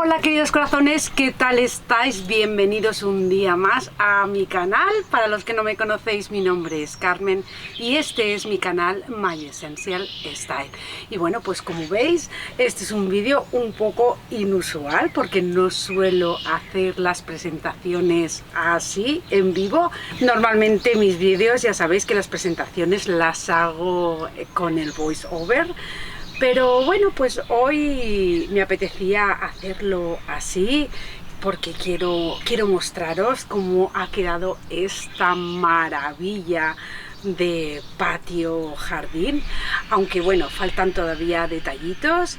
Hola queridos corazones, ¿qué tal estáis? Bienvenidos un día más a mi canal. Para los que no me conocéis, mi nombre es Carmen y este es mi canal My Essential Style. Y bueno, pues como veis, este es un vídeo un poco inusual porque no suelo hacer las presentaciones así en vivo. Normalmente mis vídeos, ya sabéis que las presentaciones las hago con el voice over. Pero bueno, pues hoy me apetecía hacerlo así porque quiero mostraros cómo ha quedado esta maravilla de patio jardín, aunque bueno, faltan todavía detallitos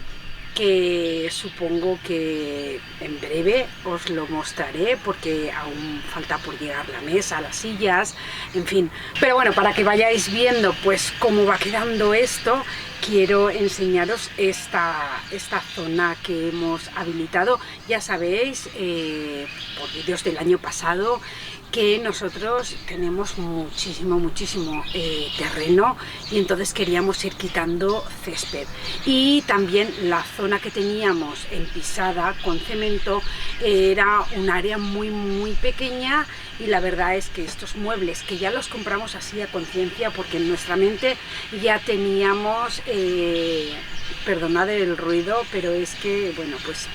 que supongo que en breve os lo mostraré porque aún falta por llegar la mesa, las sillas, en fin. Pero bueno, para que vayáis viendo pues cómo va quedando esto, quiero enseñaros esta zona que hemos habilitado. Ya sabéis, por vídeos del año pasado, que nosotros tenemos muchísimo terreno y entonces queríamos ir quitando césped, y también la zona que teníamos empisada con cemento era un área muy pequeña, y la verdad es que estos muebles, que ya los compramos así a conciencia porque en nuestra mente ya teníamos, perdonad el ruido, pero es que bueno, pues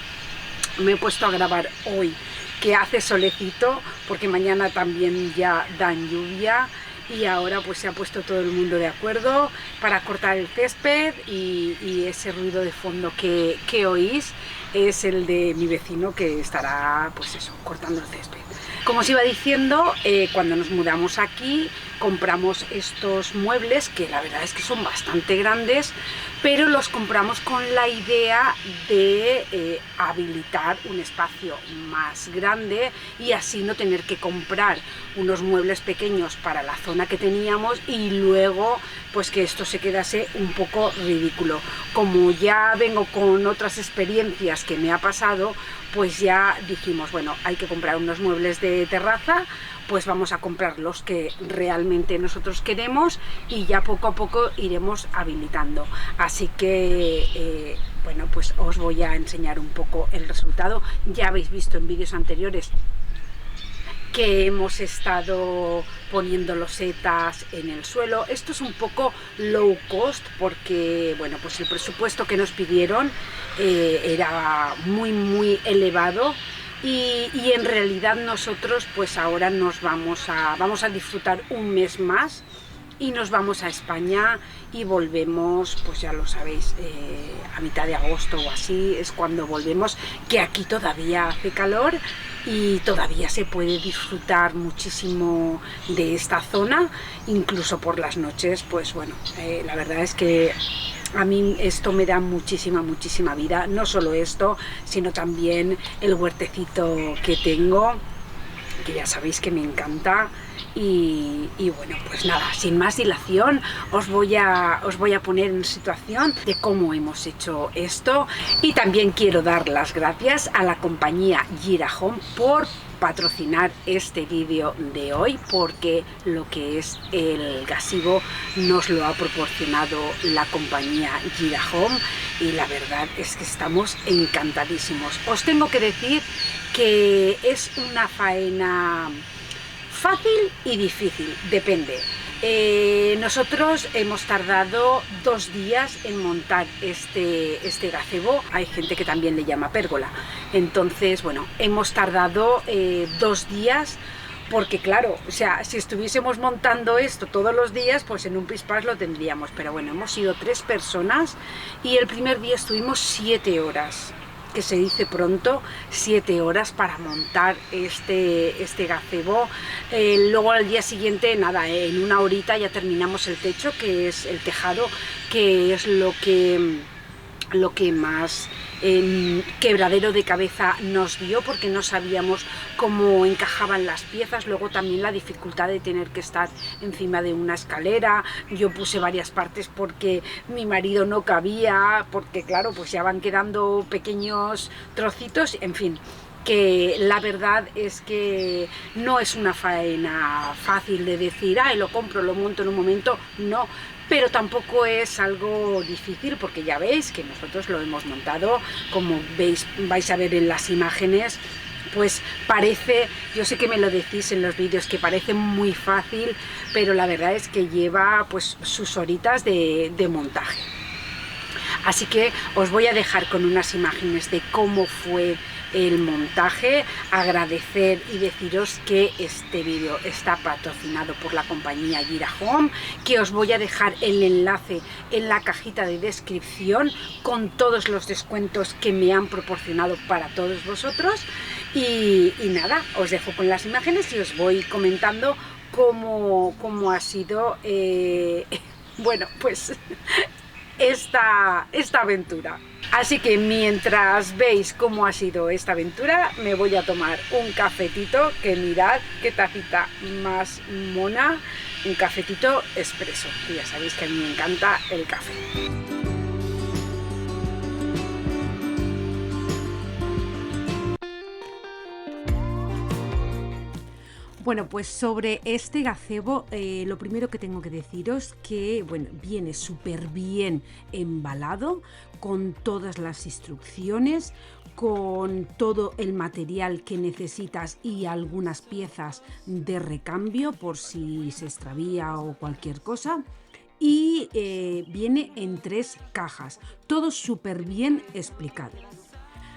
me he puesto a grabar hoy que hace solecito porque mañana también ya dan lluvia, y ahora pues se ha puesto todo el mundo de acuerdo para cortar el césped, y ese ruido de fondo que oís es el de mi vecino que estará pues eso, cortando el césped. Como os iba diciendo, cuando nos mudamos aquí compramos estos muebles que la verdad es que son bastante grandes, pero los compramos con la idea de habilitar un espacio más grande y así no tener que comprar unos muebles pequeños para la zona que teníamos y luego pues que esto se quedase un poco ridículo. Como ya vengo con otras experiencias que me ha pasado, pues ya dijimos, bueno, hay que comprar unos muebles de terraza, pues vamos a comprar los que realmente nosotros queremos y ya poco a poco iremos habilitando. Así que bueno, pues os voy a enseñar un poco el resultado. Ya habéis visto en vídeos anteriores que hemos estado poniendo losetas en el suelo. Esto es un poco low cost porque bueno, pues el presupuesto que nos pidieron era muy elevado, y en realidad nosotros pues ahora vamos a disfrutar un mes más y nos vamos a España y volvemos, pues ya lo sabéis, a mitad de agosto o así es cuando volvemos, que aquí todavía hace calor y todavía se puede disfrutar muchísimo de esta zona, incluso por las noches. Pues bueno, la verdad es que a mí esto me da muchísima vida, no solo esto, sino también el huertecito que tengo, que ya sabéis que me encanta. Y bueno, pues nada, sin más dilación os voy a poner en situación de cómo hemos hecho esto, y también quiero dar las gracias a la compañía Gira Home por patrocinar este vídeo de hoy, porque lo que es el gazebo nos lo ha proporcionado la compañía Gira Home y la verdad es que estamos encantadísimos. Os tengo que decir que es una faena fácil y difícil, depende. Nosotros hemos tardado 2 días en montar este gazebo. Hay gente que también le llama pérgola. Entonces, bueno, hemos tardado 2 días porque claro, o sea, si estuviésemos montando esto todos los días, pues en un pispás lo tendríamos. Pero bueno, hemos sido 3 personas y el primer día estuvimos 7 horas. Que se dice pronto, 7 horas para montar este gazebo. Luego al día siguiente, nada, en 1 horita ya terminamos el techo, que es el tejado, que es lo que más quebradero de cabeza nos dio, porque no sabíamos cómo encajaban las piezas. Luego también la dificultad de tener que estar encima de una escalera. Yo puse varias partes porque mi marido no cabía, porque claro, pues ya van quedando pequeños trocitos, en fin, que la verdad es que no es una faena fácil de decir, ay, lo compro, lo monto en un momento, no, pero tampoco es algo difícil porque ya veis que nosotros lo hemos montado, como veis, vais a ver en las imágenes. Pues parece, yo sé que me lo decís en los vídeos, que parece muy fácil, pero la verdad es que lleva pues sus horitas de montaje. Así que os voy a dejar con unas imágenes de cómo fue el montaje, agradecer y deciros que este vídeo está patrocinado por la compañía Gira Home, que os voy a dejar el enlace en la cajita de descripción con todos los descuentos que me han proporcionado para todos vosotros. Y nada, os dejo con las imágenes y os voy comentando cómo ha sido bueno, pues esta aventura. Así que mientras veis cómo ha sido esta aventura, me voy a tomar un cafetito, que mirad qué tacita más mona, un cafetito expreso, que ya sabéis que a mí me encanta el café. Bueno, pues sobre este gazebo, lo primero que tengo que deciros que, bueno, viene súper bien embalado, con todas las instrucciones, con todo el material que necesitas y algunas piezas de recambio por si se extravía o cualquier cosa. Y viene en 3 cajas, todo súper bien explicado.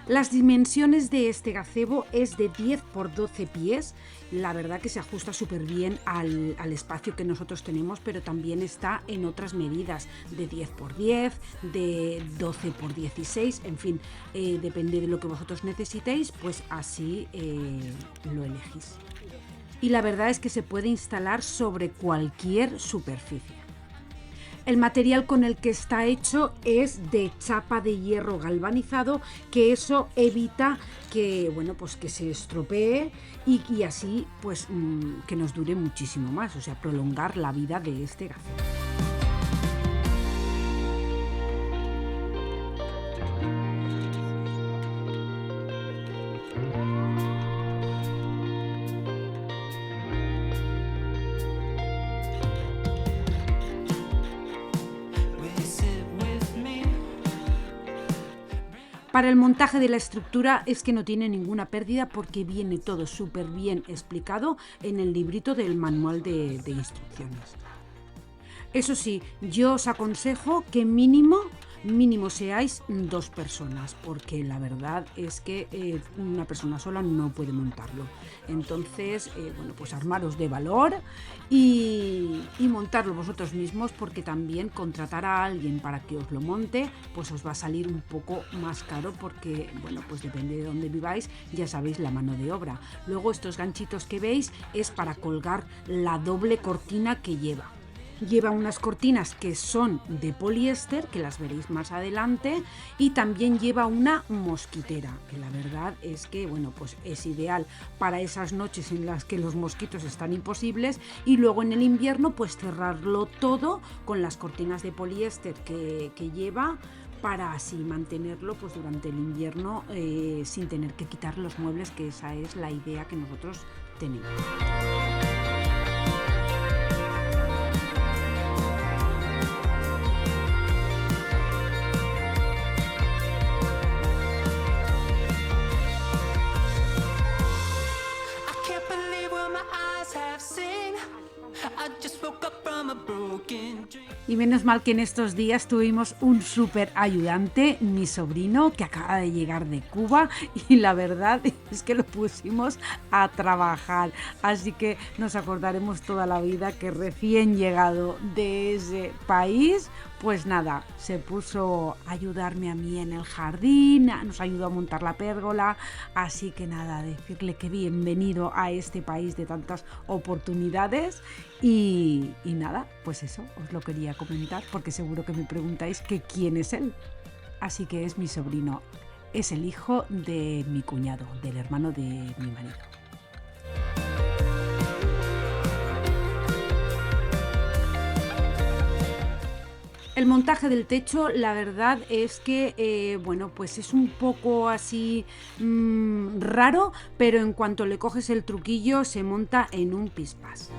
Las dimensiones de este gazebo es de 10 por 12 pies, la verdad que se ajusta súper bien al espacio que nosotros tenemos, pero también está en otras medidas, de 10 por 10, de 12 por 16, en fin, depende de lo que vosotros necesitéis, pues así lo elegís. Y la verdad es que se puede instalar sobre cualquier superficie. El material con el que está hecho es de chapa de hierro galvanizado, que eso evita que, bueno, pues que se estropee y así pues que nos dure muchísimo más, o sea, prolongar la vida de este gazebo. Para el montaje de la estructura es que no tiene ninguna pérdida porque viene todo súper bien explicado en el librito del manual de instrucciones. Eso sí, yo os aconsejo que mínimo seáis 2 personas, porque la verdad es que una persona sola no puede montarlo. Entonces, bueno, pues armaros de valor y montarlo vosotros mismos, porque también contratar a alguien para que os lo monte, pues os va a salir un poco más caro, porque, bueno, pues depende de dónde viváis, ya sabéis la mano de obra. Luego estos ganchitos que veis es para colgar la doble cortina que lleva. Lleva unas cortinas que son de poliéster, que las veréis más adelante, y también lleva una mosquitera, que la verdad es que, bueno, pues es ideal para esas noches en las que los mosquitos están imposibles, y luego en el invierno pues cerrarlo todo con las cortinas de poliéster que lleva, para así mantenerlo pues durante el invierno sin tener que quitar los muebles, que esa es la idea que nosotros tenemos. Y menos mal que en estos días tuvimos un súper ayudante, mi sobrino, que acaba de llegar de Cuba, y la verdad es que lo pusimos a trabajar. Así que nos acordaremos toda la vida que recién llegado de ese país, pues nada, se puso a ayudarme a mí en el jardín, nos ayudó a montar la pérgola, así que nada, decirle que bienvenido a este país de tantas oportunidades y nada, pues eso, os lo quería comentar porque seguro que me preguntáis que quién es él. Así que es mi sobrino, es el hijo de mi cuñado, del hermano de mi marido. El montaje del techo, la verdad es que, bueno, pues es un poco así raro, pero en cuanto le coges el truquillo se monta en un pispás.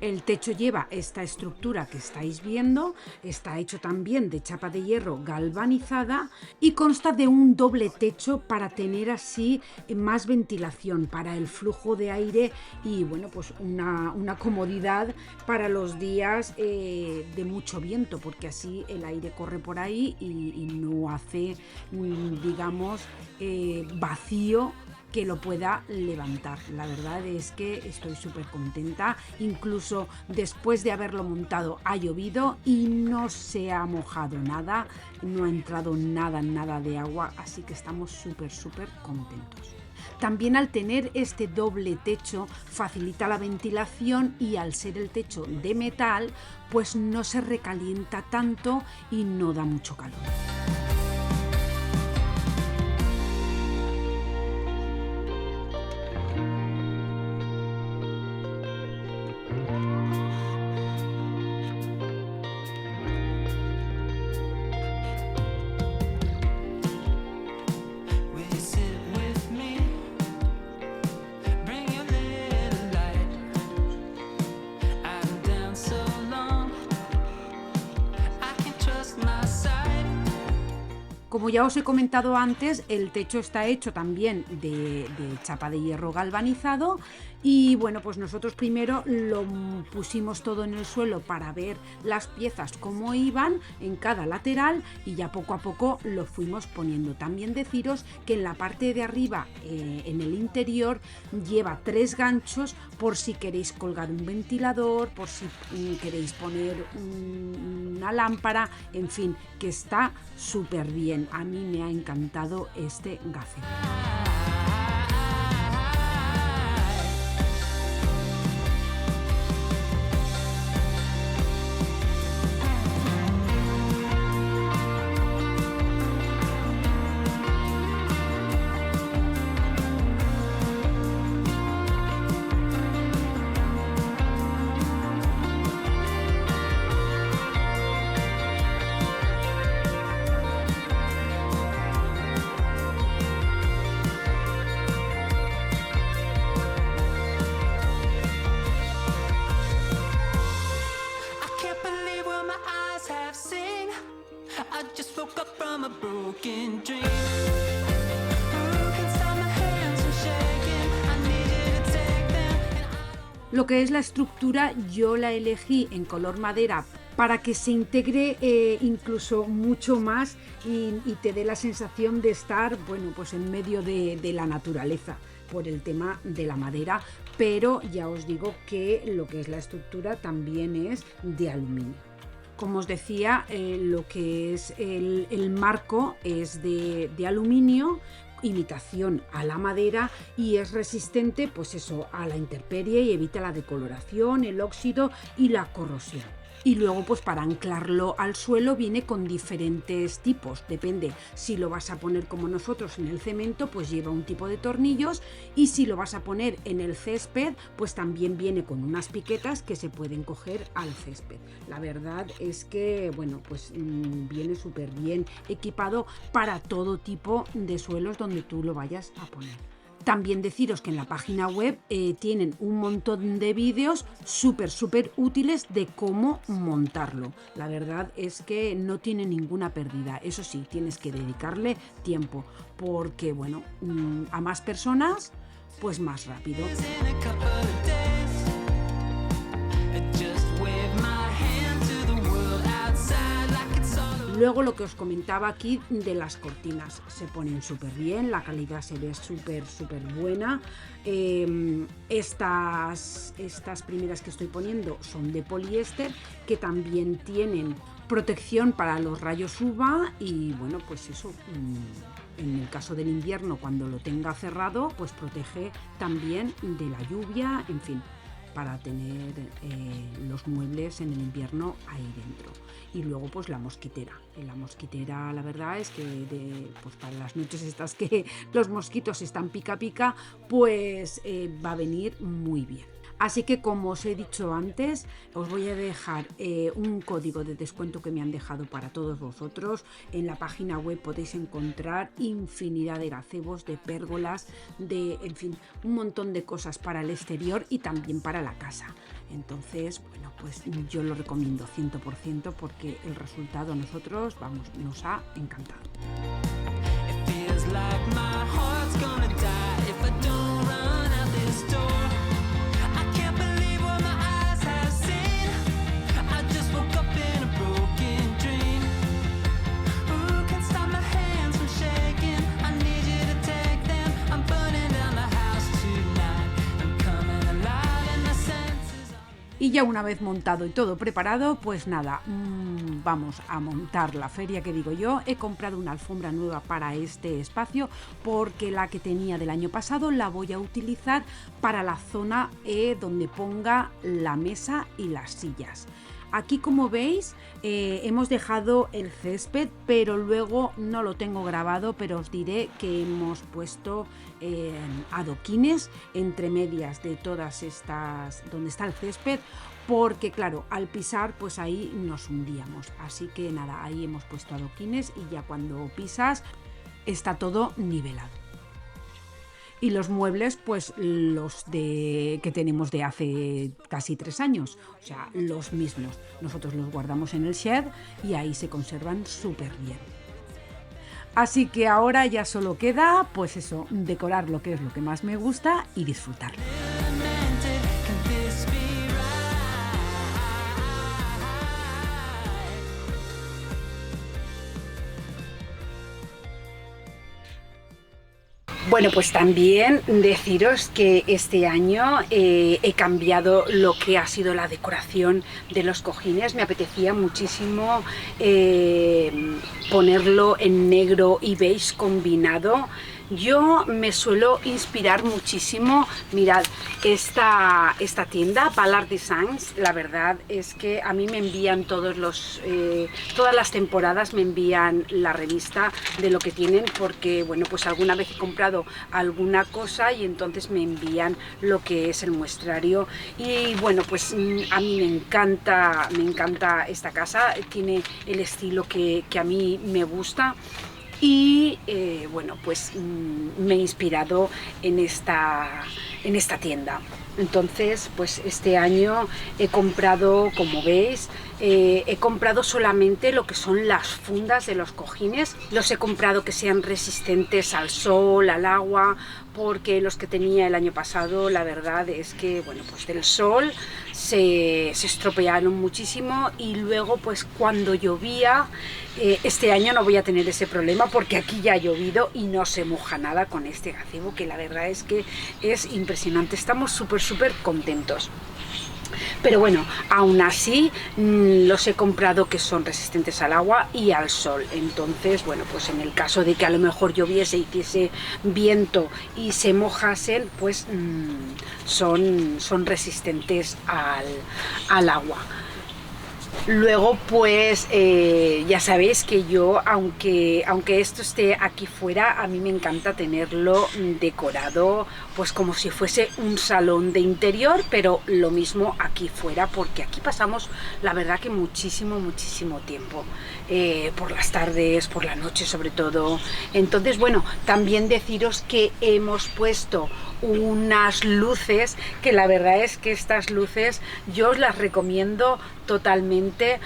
El techo lleva esta estructura que estáis viendo, está hecho también de chapa de hierro galvanizada y consta de un doble techo para tener así más ventilación para el flujo de aire y bueno, pues una comodidad para los días de mucho viento, porque así el aire corre por ahí y no hace, digamos, vacío que lo pueda levantar. La verdad es que estoy súper contenta, incluso después de haberlo montado ha llovido y no se ha mojado nada, no ha entrado nada de agua, así que estamos súper contentos. También al tener este doble techo facilita la ventilación y al ser el techo de metal pues no se recalienta tanto y no da mucho calor. Como ya os he comentado antes, el techo está hecho también de chapa de hierro galvanizado y bueno, pues nosotros primero lo pusimos todo en el suelo para ver las piezas cómo iban en cada lateral y ya poco a poco lo fuimos poniendo. También deciros que en la parte de arriba, en el interior, lleva 3 ganchos por si queréis colgar un ventilador, por si queréis poner una lámpara, en fin, que está súper bien. A mí me ha encantado este gafet. Lo que es la estructura yo la elegí en color madera para que se integre incluso mucho más y te dé la sensación de estar, bueno, pues en medio de la naturaleza por el tema de la madera, pero ya os digo que lo que es la estructura también es de aluminio. Como os decía, lo que es el marco es de aluminio, imitación a la madera y es resistente pues eso, a la intemperie y evita la decoloración, el óxido y la corrosión. Y luego pues para anclarlo al suelo viene con diferentes tipos, depende si lo vas a poner como nosotros en el cemento pues lleva un tipo de tornillos y si lo vas a poner en el césped pues también viene con unas piquetas que se pueden coger al césped. La verdad es que bueno pues viene súper bien equipado para todo tipo de suelos donde tú lo vayas a poner. También deciros que en la página web tienen un montón de vídeos súper útiles de cómo montarlo. La verdad es que no tiene ninguna pérdida. Eso sí, tienes que dedicarle tiempo porque, bueno, a más personas, pues más rápido. Luego lo que os comentaba aquí de las cortinas, se ponen súper bien, la calidad se ve súper buena. Estas primeras que estoy poniendo son de poliéster, que también tienen protección para los rayos UVA y bueno, pues eso, en el caso del invierno cuando lo tenga cerrado, pues protege también de la lluvia, en fin, para tener los muebles en el invierno ahí dentro. Y luego pues la mosquitera. La mosquitera, la verdad es que pues para las noches estas que los mosquitos están pica, pues va a venir muy bien. Así que como os he dicho antes, os voy a dejar un código de descuento que me han dejado para todos vosotros. En la página web podéis encontrar infinidad de gazebos, de pérgolas, de, en fin, un montón de cosas para el exterior y también para la casa. Entonces, bueno, pues yo lo recomiendo 100% porque el resultado a nosotros, vamos, nos ha encantado. Y ya una vez montado y todo preparado, pues nada, vamos a montar la feria que digo yo. He comprado una alfombra nueva para este espacio porque la que tenía del año pasado la voy a utilizar para la zona donde ponga la mesa y las sillas. Aquí, como veis, hemos dejado el césped, pero luego no lo tengo grabado, pero os diré que hemos puesto adoquines entre medias de todas estas, donde está el césped, porque claro, al pisar pues ahí nos hundíamos. Así que nada, ahí hemos puesto adoquines y ya cuando pisas está todo nivelado. Y los muebles, pues los que tenemos de hace casi 3 años, o sea, los mismos. Nosotros los guardamos en el shed y ahí se conservan súper bien. Así que ahora ya solo queda, pues eso, decorar lo que es lo que más me gusta y disfrutarlo. Bueno, pues también deciros que este año he cambiado lo que ha sido la decoración de los cojines. Me apetecía muchísimo ponerlo en negro y beige combinado. Yo me suelo inspirar muchísimo, mirad, esta tienda, Ballard Designs, la verdad es que a mí me envían todas las temporadas me envían la revista de lo que tienen, porque bueno, pues alguna vez he comprado alguna cosa y entonces me envían lo que es el muestrario. Y bueno, pues a mí me encanta esta casa, tiene el estilo que a mí me gusta. Y bueno, pues me he inspirado en esta tienda. Entonces, pues este año he comprado, como veis, he comprado solamente lo que son las fundas de los cojines. Los he comprado que sean resistentes al sol, al agua, porque los que tenía el año pasado, la verdad es que, bueno, pues del sol se estropearon muchísimo, y luego pues cuando llovía, este año no voy a tener ese problema porque aquí ya ha llovido y no se moja nada con este gazebo, que la verdad es que es impresionante. Estamos súper contentos. Pero bueno, aún así los he comprado que son resistentes al agua y al sol. Entonces, bueno, pues en el caso de que a lo mejor lloviese, hiciese viento y se mojasen, pues son resistentes al agua. Luego pues ya sabéis que yo, aunque esto esté aquí fuera, a mí me encanta tenerlo decorado pues como si fuese un salón de interior, pero lo mismo aquí fuera, porque aquí pasamos la verdad que muchísimo tiempo, por las tardes, por la noche sobre todo. Entonces bueno, también deciros que hemos puesto unas luces, que la verdad es que estas luces yo os las recomiendo totalmente,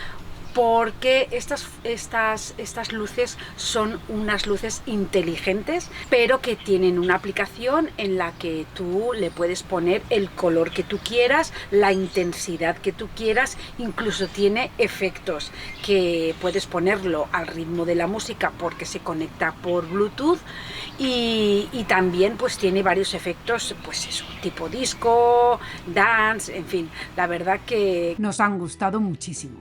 porque estas luces son unas luces inteligentes, pero que tienen una aplicación en la que tú le puedes poner el color que tú quieras, la intensidad que tú quieras, incluso tiene efectos que puedes ponerlo al ritmo de la música porque se conecta por Bluetooth, y también pues tiene varios efectos, pues eso, tipo disco, dance, en fin, la verdad que nos han gustado muchísimo.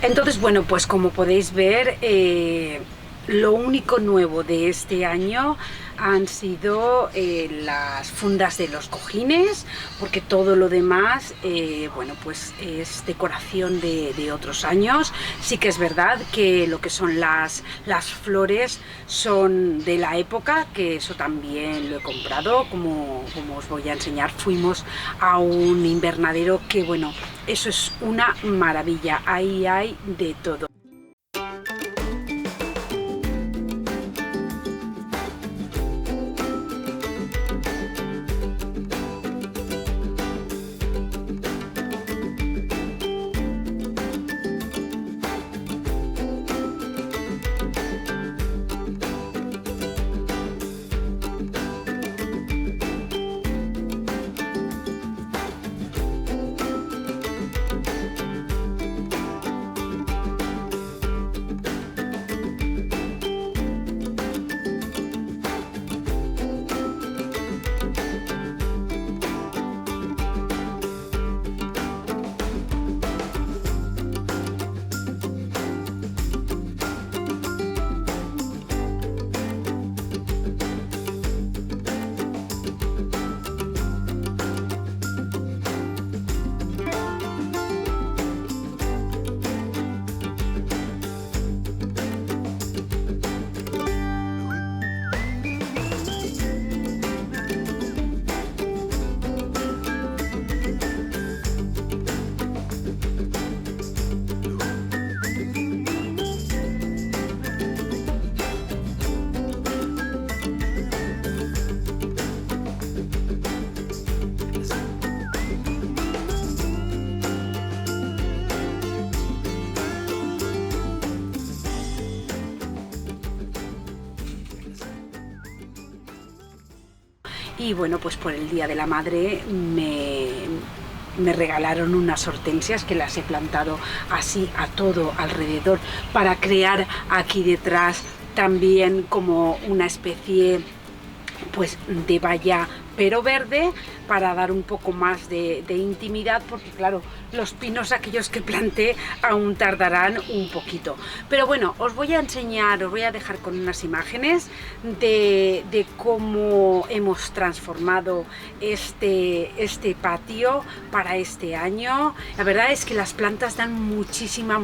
Entonces, bueno, pues como podéis ver, lo único nuevo de este año han sido las fundas de los cojines, porque todo lo demás, bueno, pues es decoración de otros años. Sí que es verdad que lo que son las flores son de la época, que eso también lo he comprado, como os voy a enseñar. Fuimos a un invernadero que, bueno, eso es una maravilla, ahí hay de todo. y bueno, pues por el Día de la Madre me regalaron unas hortensias que las he plantado así a todo alrededor para crear aquí detrás también como una especie pues de valla pero verde, para dar un poco más de intimidad, porque claro, los pinos aquellos que planté aún tardarán un poquito. Pero bueno, os voy a enseñar, os voy a dejar con unas imágenes de cómo hemos transformado este patio para este año. La verdad es que las plantas dan muchísima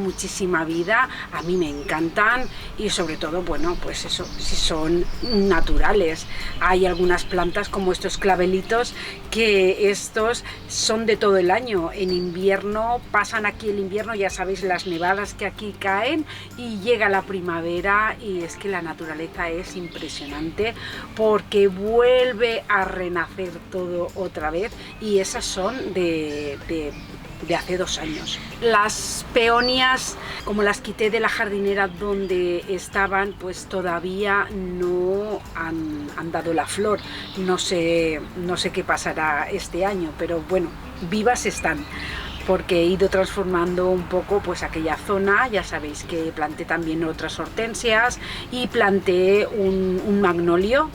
vida, a mí me encantan, y sobre todo, bueno, pues eso, si son naturales. Hay algunas plantas como estos clavelitos, que estos son de todo el año. En invierno pasan aquí el invierno, ya sabéis las nevadas que aquí caen, y llega la primavera y es que la naturaleza es impresionante porque vuelve a renacer todo otra vez, y esas son de hace 2 años. Las peonias, como las quité de la jardinera donde estaban, pues todavía no han dado la flor. No sé qué pasará este año, pero bueno, vivas están, porque he ido transformando un poco pues aquella zona. Ya sabéis que planté también otras hortensias y planté un magnolio,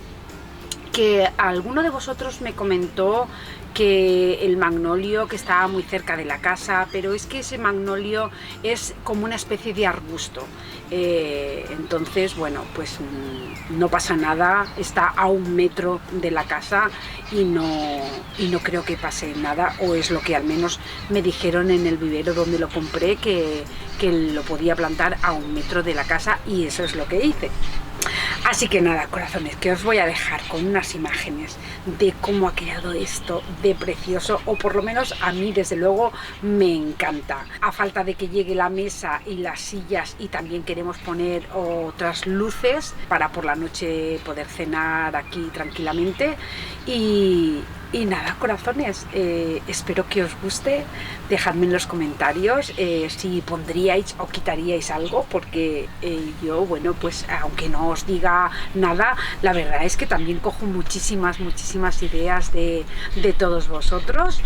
que alguno de vosotros me comentó que el magnolio que estaba muy cerca de la casa, pero es que ese magnolio es como una especie de arbusto, entonces bueno, pues no pasa nada, está a 1 metro de la casa y no creo que pase nada, o es lo que al menos me dijeron en el vivero donde lo compré, que lo podía plantar a 1 metro de la casa, y eso es lo que hice. Así que nada, corazones, que os voy a dejar con unas imágenes de cómo ha quedado esto de precioso, o por lo menos a mí desde luego me encanta. A falta de que llegue la mesa y las sillas, y también queremos poner otras luces para por la noche poder cenar aquí tranquilamente. Y nada, corazones, espero que os guste. Dejadme en los comentarios si pondríais o quitaríais algo, porque yo, bueno, pues aunque no os diga nada, la verdad es que también cojo muchísimas ideas de todos vosotros.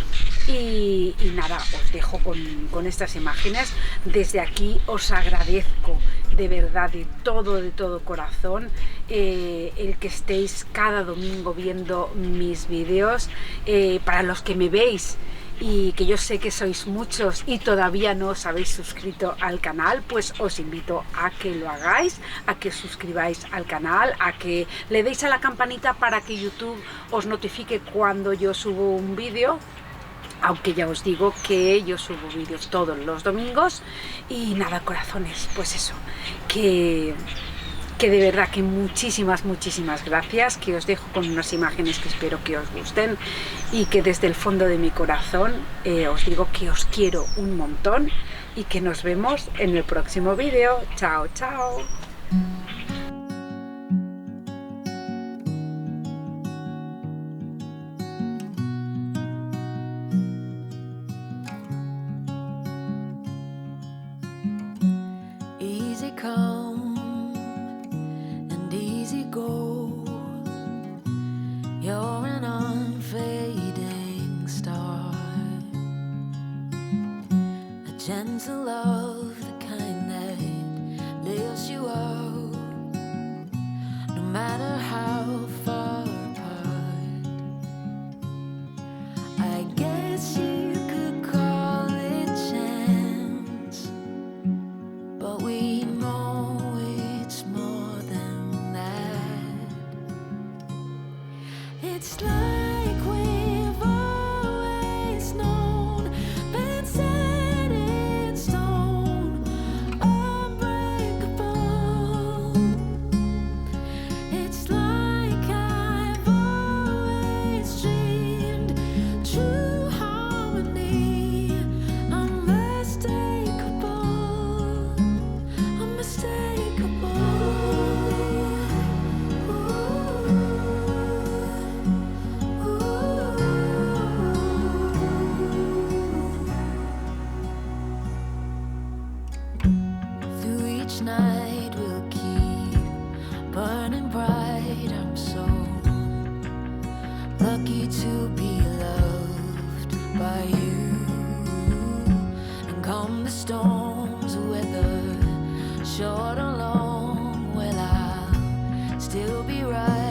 Y nada, os dejo con estas imágenes. Desde aquí os agradezco de verdad, de todo corazón, el que estéis cada domingo viendo mis vídeos. Para los que me veis, y que yo sé que sois muchos y todavía no os habéis suscrito al canal, pues os invito a que lo hagáis, a que os suscribáis al canal, a que le deis a la campanita para que YouTube os notifique cuando yo subo un vídeo. Aunque ya os digo que yo subo vídeos todos los domingos. Y nada, corazones, pues eso, que de verdad que muchísimas gracias, que os dejo con unas imágenes que espero que os gusten, y que desde el fondo de mi corazón os digo que os quiero un montón, y que nos vemos en el próximo vídeo. Chao. Easy come and easy go. You're an unfading star, a gentle love, the kind that lifts you up, no matter how far apart. I guess you could call it chance, but we know it's more than that. It's like we've always known, been set in stone, unbreakable. It's like I've always dreamed, true harmony, unmistakable, unmistakable. Ooh. lucky to be loved by you. And come the storms, whether short or long, well, I'll still be right